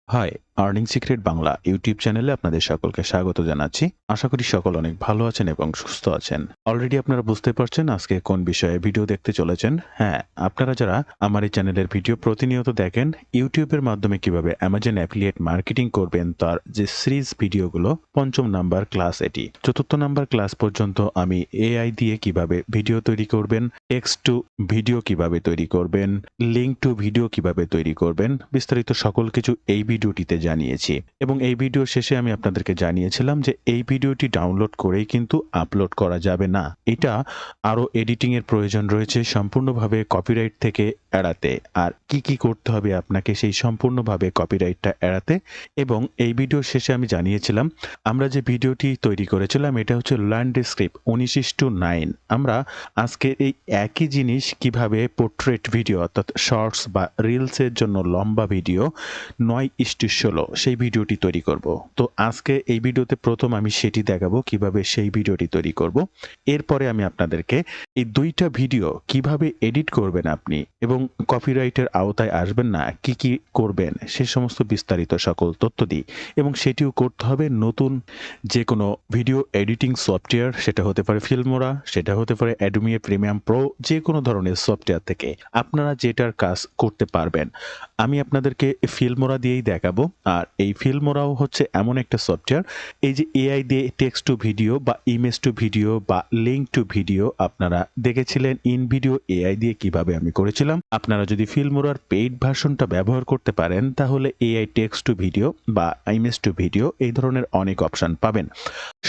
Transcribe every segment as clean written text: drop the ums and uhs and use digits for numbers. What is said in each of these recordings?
High, earning secret Bangla YouTube চ্যানেলে আপনাদের সকলকে স্বাগত জানাচ্ছি। আশা করি সকল অনেক ভালো আছেন এবং সুস্থ আছেন। অলরেডি আপনারা বুঝতে পারছেন আজকে কোন বিষয়ে ভিডিও দেখতে চলেছেন। হ্যাঁ, আপনারা যারা আমার এই চ্যানেলের ভিডিও প্রতিনিয়ত দেখেন, ইউটিউবের মাধ্যমে কিভাবে অ্যামাজন অ্যাফিলিয়েট মার্কেটিং করবেন তার যে সিরিজ ভিডিওগুলো, পঞ্চম নাম্বার ক্লাস এটি। চতুর্থ নাম্বার ক্লাস পর্যন্ত আমি এআই দিয়ে কিভাবে ভিডিও তৈরি করবেন, টেক্সট টু ভিডিও কিভাবে তৈরি করবেন, লিঙ্ক টু ভিডিও কিভাবে তৈরি করবেন, বিস্তারিত সকল কিছু এই ভিডিওটিতে জানিয়েছি। এবং এই ভিডিও শেষে আমি আপনাদেরকে জানিয়েছিলাম যে এই ভিডিওটি ডাউনলোড করেই কিন্তু আপলোড করা যাবে না। এটা আরও এডিটিং এর প্রয়োজন রয়েছে সম্পূর্ণভাবে কপিরাইট থেকে এড়াতে। আর কি করতে হবে আপনাকে সেই সম্পূর্ণভাবে কপিরাইটটা এড়াতে। এবং এই ভিডিও শেষে আমি জানিয়েছিলাম আমরা যে ভিডিওটি তৈরি করেছিলাম এটা হচ্ছে ল্যান্ডস্কেপ 19:9। আমরা আজকে এই একই জিনিস কিভাবে পোর্ট্রেট ভিডিও অর্থাৎ শর্টস বা রিলসের জন্য লম্বা ভিডিও 9:16 সেই ভিডিওটি তৈরি করব। তো আজকে এই ভিডিওতে প্রথম আমি সেটি দেখাবো কিভাবে সেই ভিডিওটি তৈরি করব। এরপরে আমি আপনাদেরকে এই দুইটা ভিডিও কিভাবে এডিট করবেন আপনি এবং কপিরাইটের আওতায় আসবেন না, কি করবেন সে সমস্ত বিস্তারিত সকল তথ্য দিই। এবং সেটিও করতে হবে নতুন যে কোনো ভিডিও এডিটিং সফটওয়্যার, সেটা হতে পারে ফিল্মোরা, সেটা হতে পারে অ্যাডোবি প্রিমিয়াম প্রো, যে কোনো ধরনের সফটওয়্যার থেকে আপনারা যেটার কাজ করতে পারবেন। আমি আপনাদেরকে ফিল্মোরা দিয়েই দেখাবো। আর এই ফিল্মোরাও হচ্ছে এমন একটা সফটওয়্যার, এই যে এআই দিয়ে টেক্সট টু ভিডিও বা ইমেজ টু ভিডিও বা লিঙ্ক টু ভিডিও আপনারা দেখেছিলেন ইন ভিডিও এআই দিয়ে কিভাবে আমি করেছিলাম। আপনারা যদি ফিল্মোরার পেইড ভার্সনটা ব্যবহার করতে পারেন তাহলে এআই টেক্সট টু ভিডিও বা ইমেজ টু ভিডিও এই ধরনের অনেক অপশন পাবেন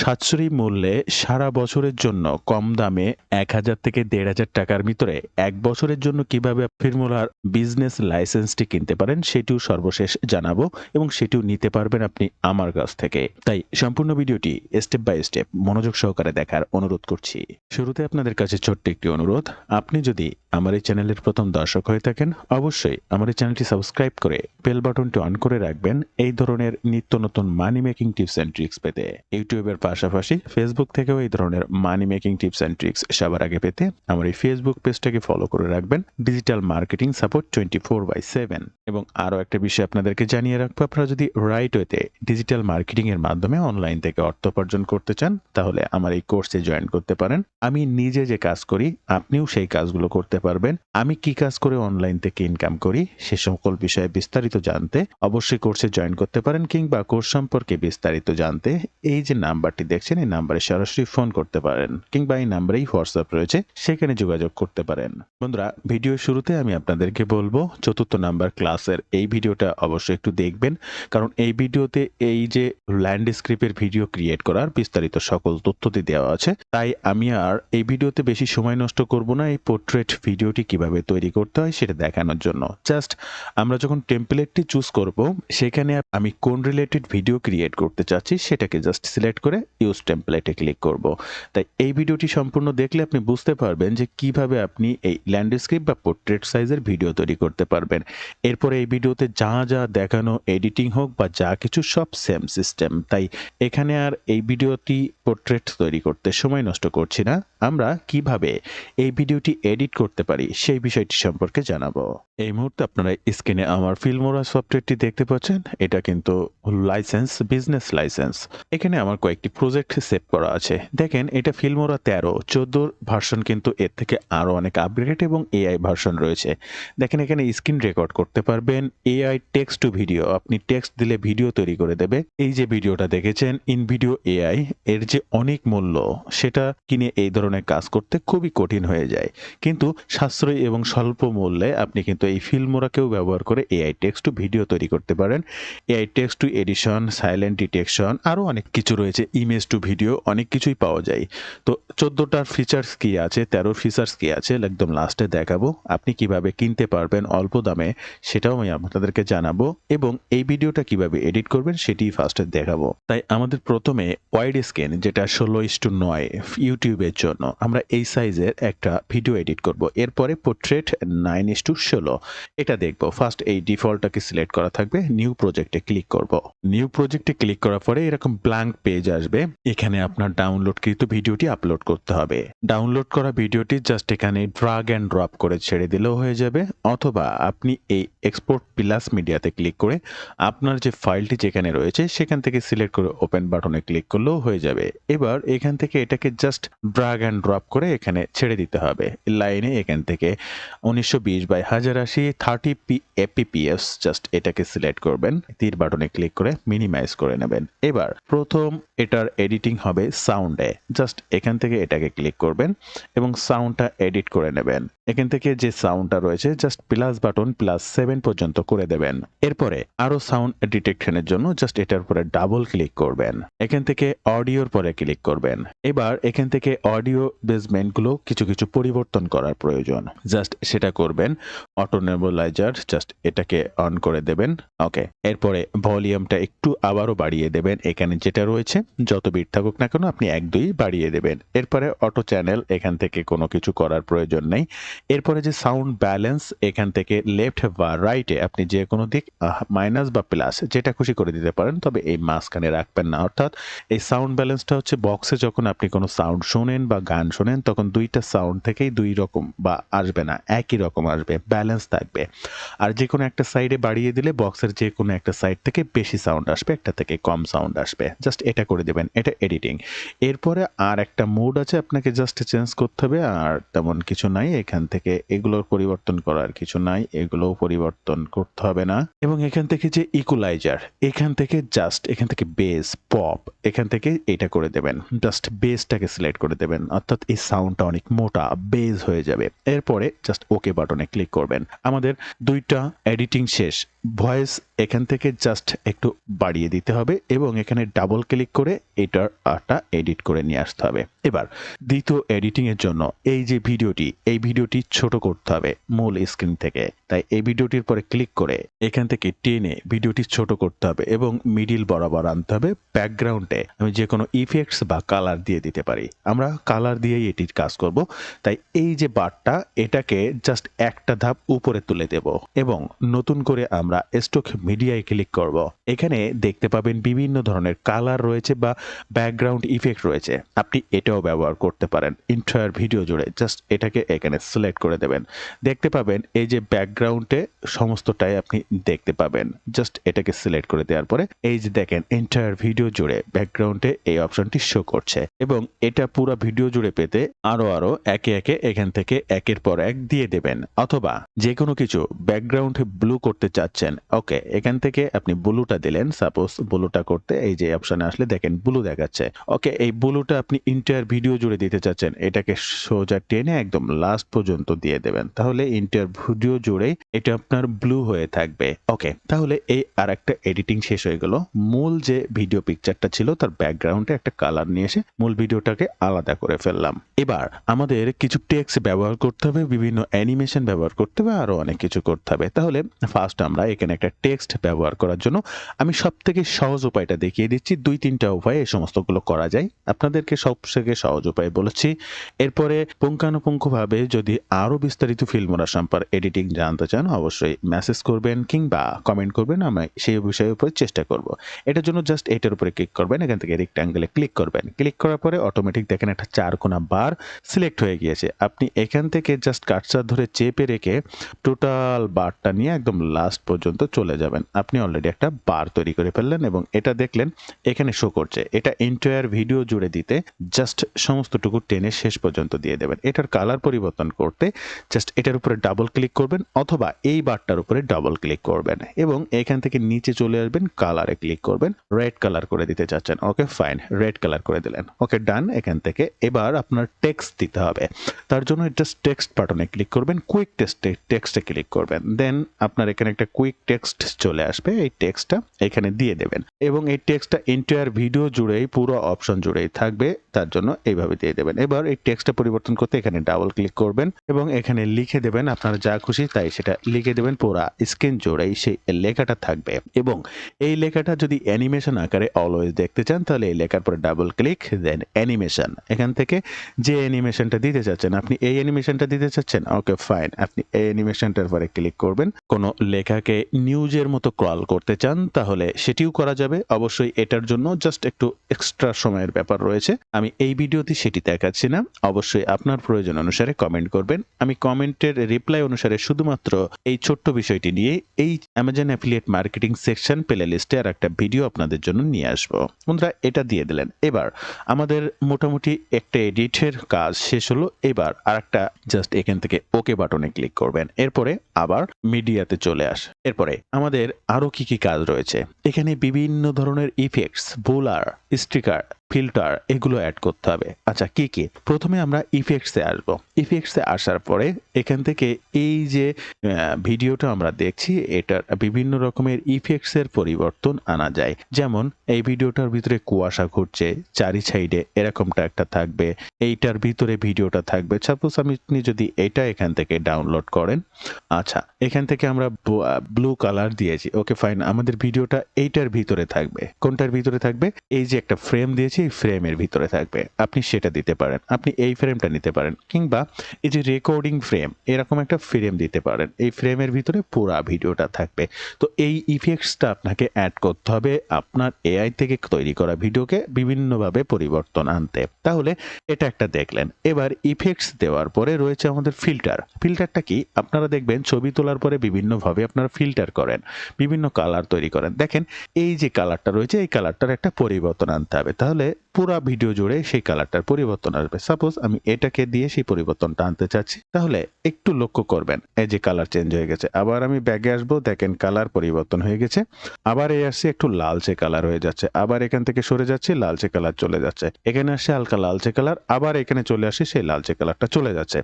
সাশ্রয়ী মূল্যে। সারা বছরের জন্য কম দামে 1000 থেকে 1500 টাকার ভিতরে এক বছরের জন্য কিভাবে ফিল্মোরার বিজনেস লাইসেন্সটি কিনতে পারেন সেটিও সর্বশেষ জানাবো এবং সেটিও নিতে পারবেন আপনি আমার কাছ থেকে। তাই সম্পূর্ণ ভিডিওটি স্টেপ বাই স্টেপ মনোযোগ সহকারে দেখার অনুরোধ করছি। শুরুতে আপনাদের কাছে ছোট্ট একটি অনুরোধ, আপনি যদি আমার এই চ্যানেলের প্রথম দর্শক হয়ে থাকেন অবশ্যই আমার এই চ্যানেলটি সাবস্ক্রাইব করে বেল বাটনটি অন করে রাখবেন এই ধরনের নিত্য নতুন মানি মেকিং টিপস অ্যান্ড ট্রিক্স পেতে। ইউটিউবের পাশাপাশি ফেসবুক থেকেও এই ধরনের মানি মেকিং টিপস অ্যান্ড ট্রিক্স সবার আগে পেতে আমার এই ফেসবুক পেজটাকে ফলো করে রাখবেন, ডিজিটাল মার্কেটিং সাপোর্ট 24/7। এবং আরও একটা বিষয় আপনাদেরকে জানিয়ে রাখবো, আপনারা যদি রাইট ওয়েতে ডিজিটাল মার্কেটিং এর মাধ্যমে অনলাইন থেকে অর্থ উপার্জন করতে চান তাহলে আমার এই কোর্সে জয়েন করতে পারেন। আমি নিজে যে কাজ করি আপনিও সেই কাজগুলো করতে পারবেন। আমি কি কাজ করে অনলাইন থেকে ইনকাম করি সে সকল বিষয়ে বিস্তারিত জানতে অবশ্যই কোর্সে জয়েন করতে পারেন, কিংবা কোর্স সম্পর্কে বিস্তারিত জানতে এই যে নাম্বারটি দেখছেন এই নাম্বারে সরাসরি ফোন করতে পারেন, কিংবা এই নাম্বারেই হোয়াটসঅ্যাপ রয়েছে সেখানে যোগাযোগ করতে পারেন। বন্ধুরা, ভিডিও শুরুতে আমি আপনাদেরকে বলবো চতুর্থ নাম্বার ক্লাসের এই ভিডিওটা অবশ্যই একটু দেখবেন, কারণ এই ভিডিওতে এই যে ল্যান্ডস্কেপের ভিডিও ক্রিয়েট করার বিস্তারিত সকল তথ্যটি দেওয়া আছে। তাই আমি আর এই ভিডিওতে বেশি সময় নষ্ট করব না এই পোর্ট্রেট ভিডিওটি কিভাবে তৈরি করতে হয় সেটা দেখানোর জন্য। জাস্ট আমরা যখন টেমপ্লেটটি চুজ করব সেখানে আমি কোন রিলেটেড ভিডিও ক্রিয়েট করতে চাচ্ছি সেটাকে জাস্ট সিলেক্ট করে ইউজ টেমপ্লেটে ক্লিক করব। তাই এই ভিডিওটি সম্পূর্ণ দেখলে আপনি বুঝতে পারবেন যে কিভাবে আপনি এই ল্যান্ডস্কেপ বা পোর্ট্রেট সাইজের ভিডিও তৈরি করতে পারবেন। এরপরে এই ভিডিওতে যা যা দেখানো এডিটিং হোক বা যা কিছু সব সেম সিস্টেম। তাই এখানে আর এই ভিডিওটি পোর্ট্রেট তৈরি করতে সময় নষ্ট করছি না, আমরা কিভাবে এই ভিডিওটি এডিট করতে পারি সেই বিষয়টি সম্পর্কে জানাবো। এই মুহূর্তে আপনারা স্ক্রিনে আমার ফিল্মোরা সফটওয়্যারটি দেখতে পাচ্ছেন, এটা কিন্তু লাইসেন্স, বিজনেস লাইসেন্স। এখানে আমার কয়েকটি প্রজেক্ট সেভ করা আছে। দেখেন এটা ফিল্মোরা 13-14 ভার্সন, কিন্তু এর থেকে আরো অনেক আপগ্রেড এবং এআই ভার্সন রয়েছে। দেখেন এখানে স্ক্রিন রেকর্ড করতে পারবেন, এআই টেক্সট টু ভিডিও, আপনি টেক্সট দিলে ভিডিও তৈরি করে দেবে। এই যে ভিডিওটা দেখেছেন ইন ভিডিও এআই, এর যে অনেক মূল্য সেটা কিনে এই ধরনের কাজ করতে খুবই কঠিন হয়ে যায়, কিন্তু সাশ্রয়ী এবং স্বল্প মূল্যে আপনি কিন্তু এই ফিল্মোরাকেও ব্যবহার করে এআই টেক্সট টু ভিডিও তৈরি করতে পারেন। AI text to edition, silent detection, আরও অনেক কিছু রয়েছে, ইমেজ টু ভিডিও, অনেক কিছুই পাওয়া যায়। তো 14টার ফিচার্স কি আছে, 13 ফিচার্স কি আছে একদম লাস্টে দেখাবো। আপনি কিভাবে কিনতে পারবেন অল্প দামে সেটাও আমি আপনাদেরকে জানাবো, এবং এই ভিডিওটা কিভাবে এডিট করবেন সেটি ফার্স্টে দেখাবো। তাই আমাদের প্রথমে ওয়াইড স্ক্রিন যেটা 16:9 ইউটিউবের জন্য, জন্য আমরা এই সাইজের একটা ভিডিও এডিট করব। এরপরে পোর্ট্রেট 9:16 এটা দেখব। ফার্স্ট এই ডিফল্টটাকে সিলেক্ট করা থাকবে, নিউ প্রজেক্টে ক্লিক করব। নিউ প্রজেক্টে ক্লিক করার পরে এরকম ব্ল্যাঙ্ক পেজ আসবে। এখানে আপনার ডাউনলোডকৃত ভিডিওটি আপলোড করতে হবে। ডাউনলোড করা ভিডিওটি জাস্ট এখানে ড্রাগ অ্যান্ড ড্রপ করে ছেড়ে দিলেও হয়ে যাবে, অথবা আপনি এই এক্সপোর্ট প্লাস মিডিয়াতে ক্লিক করে আপনার যে ফাইলটি যেখানে রয়েছে সেখান থেকে সিলেক্ট করে ওপেন বাটনে ক্লিক করলেও হয়ে যাবে। এবার এখান থেকে এটাকে জাস্ট ড্রাগ অ্যান্ড ড্রপ করে এখানে ছেড়ে দিতে হবে লাইনে। এখান থেকে 1920x1080 30 fps জাস্ট এটাকে সিলেক্ট করবেন, তীর বাটনে ক্লিক করে মিনিমাইজ করে নেবেন। এবার প্রথম এটার এডিটিং হবে সাউন্ডে, জাস্ট এখান থেকে এটাকে ক্লিক করবেন এবং সাউন্ডটা এডিট করে নেবেন। এখান থেকে যে সাউন্ডটা রয়েছে জাস্ট প্লাস বাটন +7 পর্যন্ত করে দেবেন। এরপরে আরো সাউন্ড ডিটেকশনের জন্য জাস্ট এটার উপরে ডাবল ক্লিক করবেন। এখান থেকে অডিওর পরে ক্লিক করবেন। এবার এখান থেকে অডিও বেসমেন্টগুলো কিছু কিছু পরিবর্তন করার প্রয়োজন, জাস্ট সেটা করবেন। অটো নেবুলাইজার জাস্ট এটাকে অন করে দেবেন। ওকে, এরপরে ভলিউমটা একটু আবারও বাড়িয়ে দেবেন। এখানে যেটা রয়েছে যত বিট থাকুক না কেন আপনি 1-2 বাড়িয়ে দেবেন। এরপরে অটো চ্যানেল, এখান থেকে কোনো কিছু করার প্রয়োজন নেই। এরপরে যে সাউন্ড ব্যালেন্স, এখান থেকে লেফট বা রাইটে আপনি যে কোনো দিক মাইনাস বা প্লাস যেটা খুশি করে দিতে পারেন, তবে এই মাঝখানে রাখবেন না। অর্থাৎ এই সাউন্ড ব্যালেন্সটা হচ্ছে বক্সে যখন আপনি কোনো সাউন্ড শোনেন বা গান শোনেন তখন দুইটা সাউন্ড থেকেই দুই রকম বা আসবে না, একই রকম আসবে, ব্যালেন্স থাকবে। আর যে কোনো একটা সাইডে বাড়িয়ে দিলে বক্সের যে কোনো একটা সাইড থেকে বেশি সাউন্ড আসবে, একটা থেকে কম সাউন্ড আসবে। জাস্ট এটা করে দেবেন, এটা এডিটিং। এরপরে আর একটা মোড আছে, আপনাকে জাস্ট চেঞ্জ করতে হবে, আর তেমন কিছু নাই। এখান থেকে এগুলোর পরিবর্তন করার কিছু নাই, এগুলোও পরিবর্তন করতে হবে না। এবং এখান থেকে যে ইকুলাইজার, এখান থেকে জাস্ট এখান থেকে বেস পপ, এখান থেকে এটা করে দেবেন, জাস্ট বেসটাকে সিলেক্ট করে দেবেন। অর্থাৎ এই সাউন্ডটা অনেক মোটা বেস হয়ে যাবে। এরপরে জাস্ট ওকে বাটনে ক্লিক করবেন। আমাদের দুইটা এডিটিং শেষ। ভয়েস এখান থেকে জাস্ট একটু বাড়িয়ে দিতে হবে এবং এখানে ডাবল ক্লিক করে এটার আটা এডিট করে নিয়ে আসতে হবে। এবার দ্বিতীয় এডিটিং এর জন্য এই যে ভিডিওটি, এই ভিডিওটি ছোট করতে হবে মূল স্ক্রিন থেকে। তাই এই ভিডিওটির পরে ক্লিক করে এখান থেকে টেনে ভিডিওটি ছোট করতে হবে এবং মিডিল বরাবর আনতে হবে। ব্যাকগ্রাউন্ডে আমি যে কোনো ইফেক্টস বা কালার দিয়ে দিতে পারি, আমরা কালার দিয়েই এটির কাজ করব। তাই এই যে বারটা, এটাকে জাস্ট একটা ধাপ উপরে তুলে দেব এবং নতুন করে আমরা স্টক মিডিয়ায় ক্লিক করব। এখানে দেখতে পাবেন বিভিন্ন ধরনের কালার রয়েছে বা ব্যাকগ্রাউন্ড ইফেক্ট রয়েছে, আপনি এটাও ব্যবহার করতে পারেন এন্টায়ার ভিডিও জুড়ে। জাস্ট এটাকে এখানে সিলেক্ট করে দেবেন। দেখতে পাবেন এই যে ব্যাকগ্রাউন্ডে সমস্তটাই আপনি দেখতে পাবেন। জাস্ট এটাকে সিলেক্ট করে দেওয়ার পরে এই যে দেখেন এন্টায়ার ভিডিও জুড়ে ব্যাকগ্রাউন্ডে এই অপশনটি শো করছে। এবং এটা পুরো ভিডিও জুড়ে পেতে আরো একে একে এখান থেকে একের পর এক দিয়ে দেবেন। অথবা যে কোনো কিছু ব্যাকগ্রাউন্ড ব্লু করতে চাচ্ছেন, ওকে, এখান থেকে আপনি ব্লুটা দিলেন। সাপোজ ব্লুটা করতে এই যে অপশনে আসলে দেখেন ব্লু দেখাচ্ছে। ওকে, এই ব্লুটা আপনি এন্টায়ার ভিডিও জুড়ে দিতে চাচ্ছেন, এটাকে সোজা টেনে একদম লাস্ট পর্যন্ত দিয়ে দেবেন। তাহলে এন্টায়ার ভিডিও জুড়ে এটা আপনার ব্লু হয়ে থাকবে। ওকে, তাহলে এই আর একটা এডিটিং শেষ হয়ে গেল। মূল যে ভিডিও পিকচারটা ছিল তার ব্যাকগ্রাউন্ডে একটা কালার নিয়ে এসে মূল ভিডিওটাকে আলাদা করে ফেললাম। এবার আমাদের কিছু টেক্সট ব্যবহার করতে হবে, বিভিন্ন অ্যানিমেশন ব্যবহার করতে হবে, আরো অনেক কিছু করতে হবে। তাহলে ফার্স্ট আমরা এখানে একটা টেক্সট ব্যবহার করার জন্য আমি সবথেকে সহজ উপায়টা দেখিয়ে দিচ্ছি। 2-3টা উপায়ে এই সমস্তগুলো করা যায়, আপনাদেরকে সবথেকে সহজ উপায় বলেছি। এরপরে পুঙ্খানুপুঙ্খভাবে যদি আরো বিস্তারিত ফিল্মোরা সম্পর্কে এডিটিং জানতে চান অবশ্যই মেসেজ করবেন কিংবা কমেন্ট করবেন, আমি সেই বিষয়ের উপরে চেষ্টা করব। এটার জন্য জাস্ট এটার উপরে ক্লিক করবেন, এখান থেকে রেক্ট্যাঙ্গেলে ক্লিক করবেন। ক্লিক করার পরে অটোমেটিক দেখেন একটা 4 কোণা বার সিলেক্ট হয়ে গিয়েছে। আপনি এখান থেকে জাস্ট কার্সার ধরে চেপে রেখে টোটাল বারটা নিয়ে একদম লাস্ট পর্যন্ত চলে যাবেন। আপনি অলরেডি একটা বার তৈরি করে ফেললেন এবং এটা দেখলেন এখানে শো করছে। এটা এন্টায়ার ভিডিও জুড়ে দিতে জাস্ট সমস্তটুকু টেনে শেষ পর্যন্ত দিয়ে দেবেন। এটার কালার পরিবর্তন করতে জাস্ট এটার উপরে ডাবল ক্লিক করবেন অথবা এই বারটার উপরে ডাবল ক্লিক করবেন এবং এখান থেকে নিচে চলে আসবেন, কালারে ক্লিক করবেন, রেড কালার করে দিতে চাচ্ছেন। ওকে ফাইন, রেড কালার করে দিলেন। ওকে ডান। এখান থেকে এবার আপনার টেক্সট দিতে হবে, তার জন্য জাস্ট টেক্সট বাটনে ক্লিক করবেন, কুইক টেক্সটে ক্লিক করবেন। দেন আপনার এখানে একটা কুইক টেক্সট চলে আসবে, এই টেক্সটটা এখানে দিয়ে দেবেন এবং এই টেক্সটটা এন্টায়ার ভিডিও জুড়েই পুরো অপশন জুড়েই থাকবে, তার জন্য এইভাবে দিয়ে দেবেন। এবার এই টেক্সটটা পরিবর্তন করতে এখানে ডাবল ক্লিক করবেন এবং এখানে লিখে দেবেন আপনারা যা খুশি তাই সেটা লিখে দেবেন পুরা স্ক্রিন জুড়েই সেই লেখাটা থাকবে এবং এই লেখাটা যদি অ্যানিমেশন আকারে অলওয়েজ দেখতে চান তাহলে এই লেখার পরে ডাবল ক্লিক দেন অ্যানিমেশন। এখান থেকে যে অ্যানিমেশনটা দিতে চাচ্ছেন, আপনি এই অ্যানিমেশনটা দিতে চাচ্ছেন, ওকে ফাইন, আপনি এই অ্যানিমেশনটার পরে ক্লিক করবেন। কোনো লেখাকে নিউজের মতো ক্রল করতে চান তাহলে সেটিও করা যাবে। অবশ্যই এটার জন্য জাস্ট একটু এক্সট্রা সময়ের ব্যাপার রয়েছে, আমি এই ভিডিওতে সেটি দেখাচ্ছি না। অবশ্যই আপনার প্রয়োজন অনুসারে কমেন্ট করবেন, আমি কমেন্টের রিপ্লাই অনুসারে শুধুমাত্র এই ছোট্ট বিষয়টি নিয়ে এই Amazon affiliate marketing section play লিস্টে আর একটা ভিডিও আপনাদের জন্য নিয়ে আসবো। বন্ধুরা এটা দিয়ে দিলেন, এবার আমাদের মোটামুটি একটা এডিটের কাজ শেষ হলো। এবার আরেকটা জাস্ট এখান থেকে ওকে বাটনে ক্লিক করবেন, এরপরে আবার মিডিয়াতে চলে আস। এরপরে আমাদের আরো কি কি কাজ রয়েছে, এখানে বিভিন্ন ধরনের ইফেক্টস, বোলার, স্টিকার, ফিল্টার এগুলো অ্যাড করতে হবে। আচ্ছা কি কি, প্রথমে আমরা ইফেক্টসে আসবো। ইফেক্টসে আসার পরে এখান থেকে এই যে ভিডিওটা আমরা দেখছি এটার বিভিন্ন রকমের ইফেক্টসের পরিবর্তন আনা যায়। যেমন এই ভিডিওটার ভিতরে কুয়াশা ঘুরছে চারি সাইডে, এরকমটা একটা থাকবে। এইটার ভিতরে ভিডিওটা থাকবে, সাপোজ আপনি যদি এটা এখান থেকে ডাউনলোড করেন, আচ্ছা এখান থেকে আমরা ব্লু কালার দিয়েছি, ওকে ফাইন, আমাদের ভিডিওটা এইটার ভিতরে থাকবে। কোনটার ভিতরে থাকবে, এই যে একটা ফ্রেম দিয়েছি এই ফ্রেমের ভিতরে থাকবে, আপনি সেটা দিতে পারেন, আপনি এই ফ্রেমটা নিতে পারেন, কিংবা এই যে রেকর্ডিং ফ্রেম এরকম একটা ফ্রেম দিতে পারেন, এই ফ্রেমের ভিতরে পুরো ভিডিওটা থাকবে। তো এই ইফেক্টসটা আপনাকে অ্যাড করতে হবে আপনার এআই থেকে তৈরি করা ভিডিওকে বিভিন্নভাবে পরিবর্তন আনতে। তাহলে এটা একটা দেখলেন। এবার ইফেক্টস দেওয়ার পরে রয়েছে আমাদের ফিল্টার। ফিল্টারটা কি, আপনারা দেখবেন ছবি তোলার পরে বিভিন্নভাবে আপনারা ফিল্টার করেন, বিভিন্ন কালার তৈরি করেন। দেখেন এই যে কালারটা রয়েছে এই কালারটার একটা পরিবর্তন আনতে হবে, তাহলে পুরো ভিডিও জুড়ে সেই কালারটার পরিবর্তন আসবে। সাপোজ আমি এটাকে দিয়ে সেই পরিবর্তনটা আনতে চাচ্ছি, তাহলে একটু লক্ষ্য করবেন এই যে কালার চেঞ্জ হয়ে গেছে। আবার আমি ব্যাগে আসবো, দেখেন কালার পরিবর্তন হয়ে গেছে। আবার এই আসছে একটু লালচে কালার হয়ে যাচ্ছে, আবার এখান থেকে সরে যাচ্ছে লালচে কালার চলে যাচ্ছে, এখানে আসছে হালকা লালচে কালার, আবার এখানে চলে আসে সেই লালচে কালারটা চলে যাচ্ছে।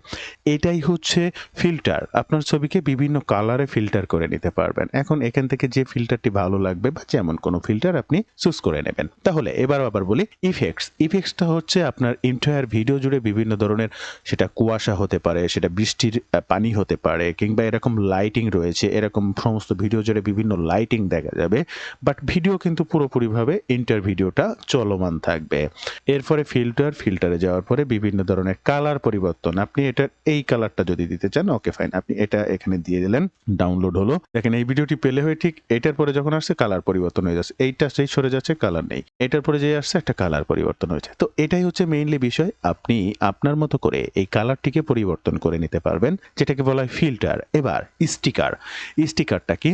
এটাই হচ্ছে ফিল্টার, আপনার ছবিকে বিভিন্ন কালারে ফিল্টার করে নিতে পারবেন। এখন এখান থেকে যে ফিল্টারটি ভালো লাগবে বা যেমন কোনো ফিল্টার আপনি চুজ করে নেবেন। তাহলে এবার আবার বলি ইফেক্টস। ইফেক্টসটা হচ্ছে আপনার এন্টায়ার ভিডিও জুড়ে বিভিন্ন ধরনের, সেটা কুয়াশা হতে পারে, সেটা বৃষ্টির পানি হতে পারে, কিংবা এরকম লাইটিং রয়েছে, এরকম সমস্ত ভিডিও জুড়ে বিভিন্ন লাইটিং দেখা যাবে, বাট ভিডিও কিন্তু পুরোপুরিভাবে এন্টার ভিডিওটা চলমান থাকবে। এরপরে ফিল্টারে যাওয়ার পরে বিভিন্ন ধরনের কালার পরিবর্তন, আপনি এটার এই কালারটা যদি দিতে চান, ওকে ফাইন, আপনি এটা এখানে দিয়ে দিলেন, ডাউনলোড হলো। দেখেন এই ভিডিওটি পেলে হয়ে ঠিক এটার পরে যখন আসছে কালার পরিবর্তন হয়ে যাচ্ছে, এইটা সেই সরে যাচ্ছে কালার নেই, এটার পরে যে আসছে একটা কালার পরিবর্তন হয়েছে। তো এটাই হচ্ছে মেইনলি বিষয়, আপনি আপনার মতো করে এই কালারটিকে পরিবর্তন করে নিতে পারবেন, যেটাকে বলা হয় ফিল্টার। এবার স্টিকার। স্টিকারটা কি,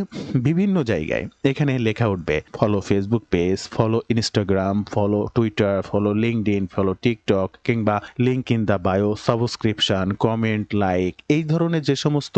বিভিন্ন জায়গায় এখানে লেখা উঠবে follow Facebook page, follow Instagram, follow Twitter, follow LinkedIn, follow TikTok, কিংবা link in the bio, subscription, comment, like, এই ধরনের যে সমস্ত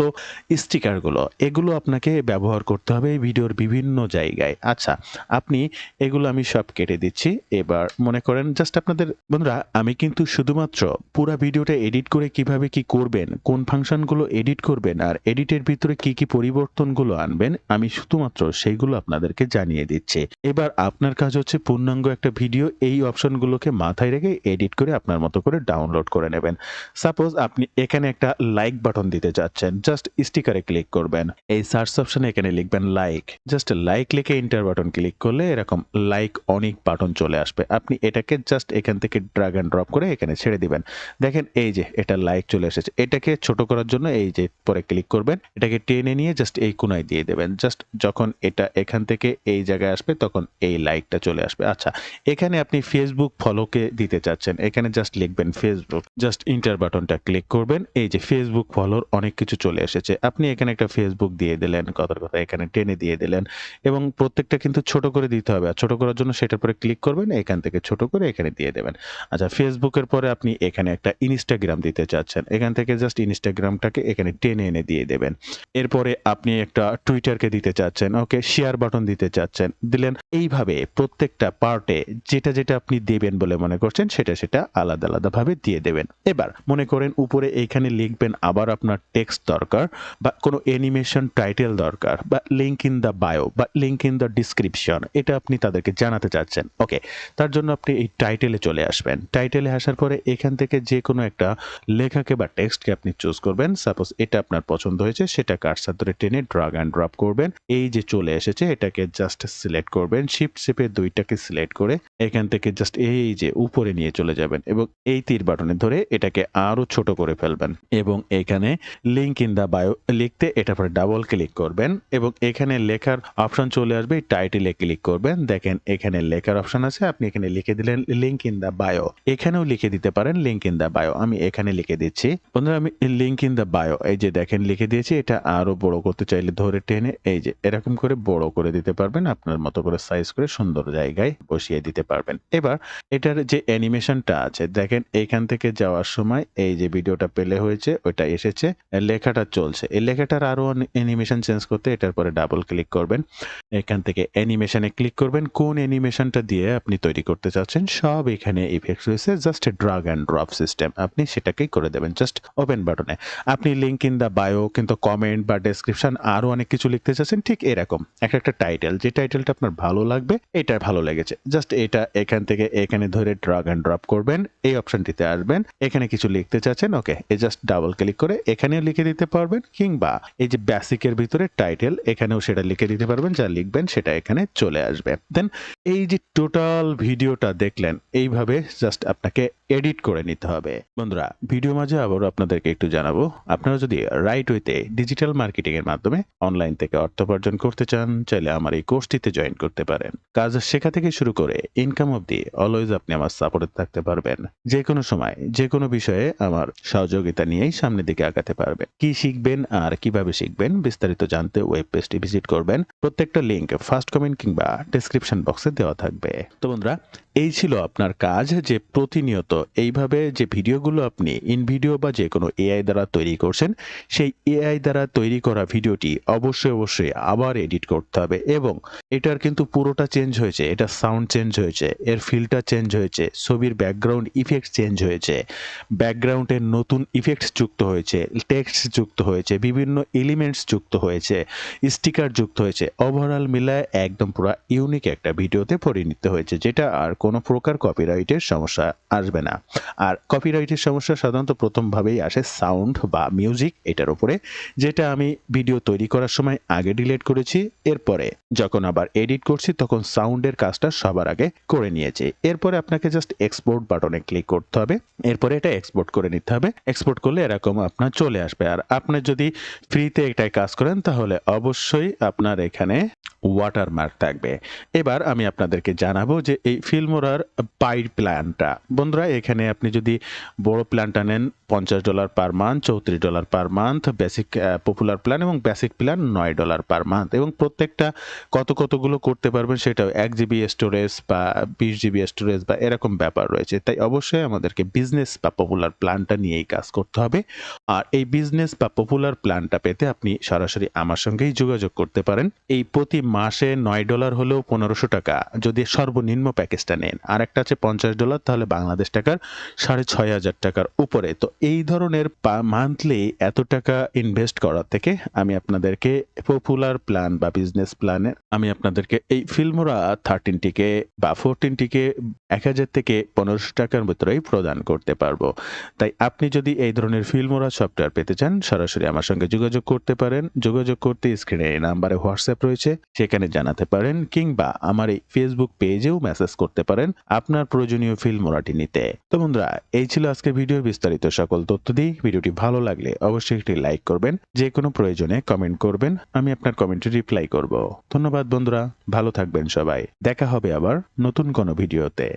স্টিকারগুলো এগুলো আপনাকে ব্যবহার করতে হবে এই ভিডিওর বিভিন্ন জায়গায়। আচ্ছা আপনি এগুলো আমি সব কেটে দিচ্ছি। এবার মনে করেন জাস্ট আপনাদের বন্ধুরা, আমি কিন্তু শুধুমাত্র পুরো ভিডিওটা এডিট করে কিভাবে কি করবেন, কোন ফাংশনগুলো এডিট করবেন, আর এডিটের ভিতরে কি কি পরিবর্তনগুলো আনবেন, আমি শুধুমাত্র সেইগুলো আপনাদেরকে জানিয়ে দিচ্ছি। এবার আপনার কাজ হচ্ছে পূর্ণাঙ্গ একটা ভিডিও এই অপশনগুলোকে মাথায় রেখে এডিট করে আপনার মতো করে ডাউনলোড করে নেবেন। সাপোজ আপনি এখানে একটা লাইক বাটন দিতে চাচ্ছেন, জাস্ট স্টিকারে ক্লিক করবেন, এই সার্চ অপশনে এখানে লিখবেন লাইক, জাস্ট লাইক লিখে এন্টার বাটন ক্লিক করলে এরকম লাইক অনেক বাটন চলে আসবে। আপনি এটাকে জাস্ট এখান থেকে ড্র্যাগ এন্ড ড্রপ করে এখানে ছেড়ে দিবেন। দেখেন এই যে এটা লাইক চলে এসেছে। এটাকে ছোট করার জন্য এই যে পরে ক্লিক করবেন, এটাকে টেনে নিয়ে জাস্ট এই কোনায় দিয়ে দেবেন। জাস্ট যখন এটা এখান থেকে এই জায়গায় আসবে তখন এই লাইকটা চলে আসবে। আচ্ছা এখানে আপনি ফেসবুক ফলোকে দিতে চাচ্ছেন, এখানে জাস্ট লিখবেন ফেসবুক, জাস্ট ইন্টার বাটনটা ক্লিক করবেন, এই যে ফেসবুক ফলোর অনেক কিছু চলে এসেছে। আপনি এখানে একটা ফেসবুক দিয়ে দিলেন, কথার কথা এখানে টেনে দিয়ে দিলেন, এবং প্রত্যেকটা কিন্তু ছোট করে দিতে হবে। আর ছোট করার জন্য সেটার পরে ক্লিক করবেন, এখান থেকে ছোট করে এখানে দিয়ে দেবেন। আচ্ছা ফেসবুকের পরে আপনি এখানে একটা ইনস্টাগ্রাম দিতে চাচ্ছেন, এখান থেকে জাস্ট ইনস্টাগ্রামটাকে এখানে টেনে এনে দিয়ে দেবেন। এরপরে আপনি একটা টুইটারকে দিতে চাচ্ছেন, ওকে শেয়ার বাটন দিতে চাচ্ছেন, দিলেন। এইভাবে প্রত্যেকটা পার্টে যেটা যেটা আপনি দেবেন বলে মনে করছেন সেটা আলাদা আলাদা ভাবে দিয়ে দেবেন। এবার মনে করেন উপরে এইখানে লিখবেন আবার আপনার টেক্সট দরকার, বা কোনো অ্যানিমেশন টাইটেল দরকার, বা লিঙ্ক ইন দ্য বায়ো, বা লিঙ্ক ইন দ্য ডিসক্রিপশন, এটা আপনি তাদেরকে জানাতে চাচ্ছেন। ওকে তার জন্য আপনি এই টাইটেলে চলে আসবেন। টাইটেলে আসার পরে এখান থেকে যে কোনো একটা লেখাকে বা টেক্সটকে আপনি চুজ করবেন। সাপোজ এটা আপনার পছন্দ হয়েছে, সেটা কার্সর ধরে টেনে ড্রাগ অ্যান্ড ড্রপ করবেন। এই যে চলে এসেছে এটাকে জাস্ট সিলেক্ট করবেন, শিফট চেপে 2টাকে সিলেক্ট করে এখান থেকে জাস্ট এই যে উপরে নিয়ে চলে যাবেন এবং এই তীর বাটনে ধরে এটাকে আরো ছোট করে ফেলবেন এবং এখানে লিংক ইন দা বায়ো লিখতে এটার পরে ডাবল ক্লিক করবেন এবং এখানে লেখার অপশন চলে আসবে। টাইটেলে ক্লিক করবেন, দেখেন এখানে লেখার অপশন আছে, আপনি এখানে লিখে দিলেন লিংক ইন দা বায়ো। এখানেও লিখে দিতে পারেন লিংক ইন দা বায়ো। আমি এখানে লিখে দিচ্ছি। বন্ধুরা আমি লিংক ইন দা বায়ো এই যে দেখেন লিখে দিয়েছি। এটা আরো বড় করতে চাইলে ধরে টেনে এই যে এরকম করে বড় করে দিতে পারবেন, আপনার মতো করে সাইজ করে সুন্দর জায়গায় বসিয়ে দিতে পারবেন। এবার এটার যে অ্যানিমেশনটা আছে দেখেন এইখান থেকে যাওয়ার সময় এই যে ভিডিওটা প্লে হয়েছে ওইটা এসেছে, লেখাটা চলছে। এই লেখাটার আরো অ্যানিমেশন চেঞ্জ করতে এটার পরে ডাবল ক্লিক করবেন, এখান থেকে অ্যানিমেশনে ক্লিক করবেন। কোন অ্যানিমেশনটা দিয়ে আপনি তৈরি করতে চাচ্ছেন সব এখানে ইফেক্টস রয়েছে, just drug and drop system. আপনি সেটাকেই করে দেবেন জাস্ট ওপেন বাটনে। আপনি লিংক ইন দা বায়ো কিন্তু কমেন্ট বা ডেসক্রিপশন আরো অনেক কিছু লিখতে চাচ্ছেন, ঠিক এরকম একটা টাইটেল, যে টাইটেলটা আপনার ভালো লাগবে, এটা ভালো লেগেছে, জাস্ট এটা এখান থেকে এখানে ধরে ড্রাগ অ্যান্ড ড্রপ করবেন, এই অপশনটিতে আসবেন, এখানে কিছু লিখতে চাচ্ছেন, ওকে এই জাস্ট ডাবল ক্লিক করে এখানেও লিখে দিতে পারবেন, কিংবা এই যে বেসিকের ভিতরে টাইটেল এখানেও সেটা লিখে দিতে পারবেন, যা লিখবেন সেটা এখানে চলে আসবে। দেন এই যে টোটাল ভিডিওটা দেখলেন এইভাবে জাস্ট আপনাকে এডিট করে নিতে হবে। বন্ধুরা ভিডিও মাঝে আবার আপনাদেরকে একটু জানাবো, আপনারা যদি রাইট ওয়েতে ডিজিটাল মার্কেটিং এর মাধ্যমে অনলাইন থেকে অর্থ উপার্জন করতে চান, চাইলে আমার এই কোর্সটিতে জয়েন করতে পারেন। কাজ শেখা থেকে শুরু করে ইনকাম অবধি অলওয়েজ আপনি আমার সাপোর্টে থাকতে পারবেন। যে কোনো সময় যে কোনো বিষয়ে আমার সহযোগিতা নিয়েই সামনের দিকে আগাতে পারবেন। কি শিখবেন আর কিভাবে শিখবেন বিস্তারিত জানতে ওয়েব পেজটি ভিজিট করবেন। প্রত্যেকটা লিংক ফার্স্ট কমেন্ট কিংবা ডেসক্রিপশন বক্সে দেওয়া থাকবে। তো বন্ধুরা এই ছিল আপনার কাজ, যে প্রতিনিয়ত এইভাবে যে ভিডিওগুলো আপনি ইন ভিডিও বা যে কোনো এআই দ্বারা তৈরি করছেন, সেই এআই দ্বারা তৈরি করা ভিডিওটি অবশ্যই আবার এডিট করতে হবে এবং এটার কিন্তু পুরোটা চেঞ্জ হয়েছে, এটা সাউন্ড চেঞ্জ হয়েছে, এর ফিল্টার চেঞ্জ হয়েছে, ছবির ব্যাকগ্রাউন্ড ইফেক্ট চেঞ্জ হয়েছে, ব্যাকগ্রাউন্ডের নতুন ইফেক্টস যুক্ত হয়েছে, টেক্সট যুক্ত হয়েছে, বিভিন্ন এলিমেন্টস যুক্ত হয়েছে, স্টিকার যুক্ত হয়েছে, ওভারঅল মিলায় একদম পুরো ইউনিক একটা ভিডিওতে পরিণত হয়েছে, যেটা আর কোনো প্রকার কপিরাইটের সমস্যা আসবে না। আর কপিরাইটের সমস্যা সাধারণত প্রথমভাবেই আসে সাউন্ড বা মিউজিক এটার উপরে, যেটা আমি ভিডিও তৈরি করার সময় আগে ডিলিট করেছি, এরপরে যখন আবার এডিট করছি তখন সাউন্ডের কাজটা সবার আগে করে নিয়েছি। এরপরে আপনাকে জাস্ট এক্সপোর্ট বাটনে ক্লিক করতে হবে, এরপরে এটা এক্সপোর্ট করে নিতে হবে। এক্সপোর্ট করলে এরকম আপনার চলে আসবে। আর আপনি যদি ফ্রিতে এটাই কাজ করেন তাহলে অবশ্যই আপনার এখানে ওয়াটারমার্ক থাকবে। এবার আমি আপনাদেরকে জানাবো যে এই ফিল্মোরার পাইড প্ল্যানটা, বন্ধুরা এখানে আপনি যদি বড় প্ল্যানটা নেন $50 per month, $34 per month, basic popular plan এবং বেসিক প্ল্যান $9 পার মান্থ, এবং প্রত্যেকটা কতগুলো করতে পারবেন সেটাও 1 GB স্টোরেজ বা 20 GB স্টোরেজ বা এরকম ব্যাপার রয়েছে। তাই অবশ্যই আমাদেরকে বিজনেস বা পপুলার প্ল্যানটা নিয়েই কাজ করতে হবে। আর এই বিজনেস বা পপুলার প্ল্যানটা পেতে আপনি সরাসরি আমার সঙ্গেই যোগাযোগ করতে পারেন। এই প্রতি মাসে $9 হলেও 1500 টাকা যদি সর্বনিম্ন প্যাকেজটা নেন, আর একটা আছে $50, তাহলে বাংলাদেশ টাকার 6500 টাকার উপরে। তো এই ধরনের মান্থলি এত টাকা ইনভেস্ট করার থেকে আমি আপনাদেরকে পপুলার প্ল্যান বা বিজনেস প্ল্যানে আমি আপনাদেরকে এই ফিল্মোরা 13টিকে বা 14টিকে 1000 থেকে 1500 টাকার ভিতরেই প্রদান করতে পারবো। তাই আপনি যদি এই ধরনের ফিল্মোরা সফটওয়্যার পেতে চান সরাসরি আমার সঙ্গে যোগাযোগ করতে পারেন। যোগাযোগ করতে স্ক্রিনে এই নাম্বারে হোয়াটসঅ্যাপ রয়েছে, সেখানে জানাতে পারেন, কিংবা আমার এই ফেসবুক পেজেও মেসেজ করতে পারেন আপনার প্রয়োজনীয় ফিল্মোরাটি নিতে। তো বন্ধুরা এই ছিল আজকে ভিডিওর বিস্তারিত সকল তথ্য দিই। ভিডিওটি ভালো লাগলে অবশ্যই একটি লাইক করবেন, যে কোনো প্রয়োজনে কমেন্ট করবেন, আমি আপনার কমেন্টে রিপ্লাই করব। ধন্যবাদ বন্ধুরা, ভালো থাকবেন সবাই, দেখা হবে আবার নতুন কোনো ভিডিওতে।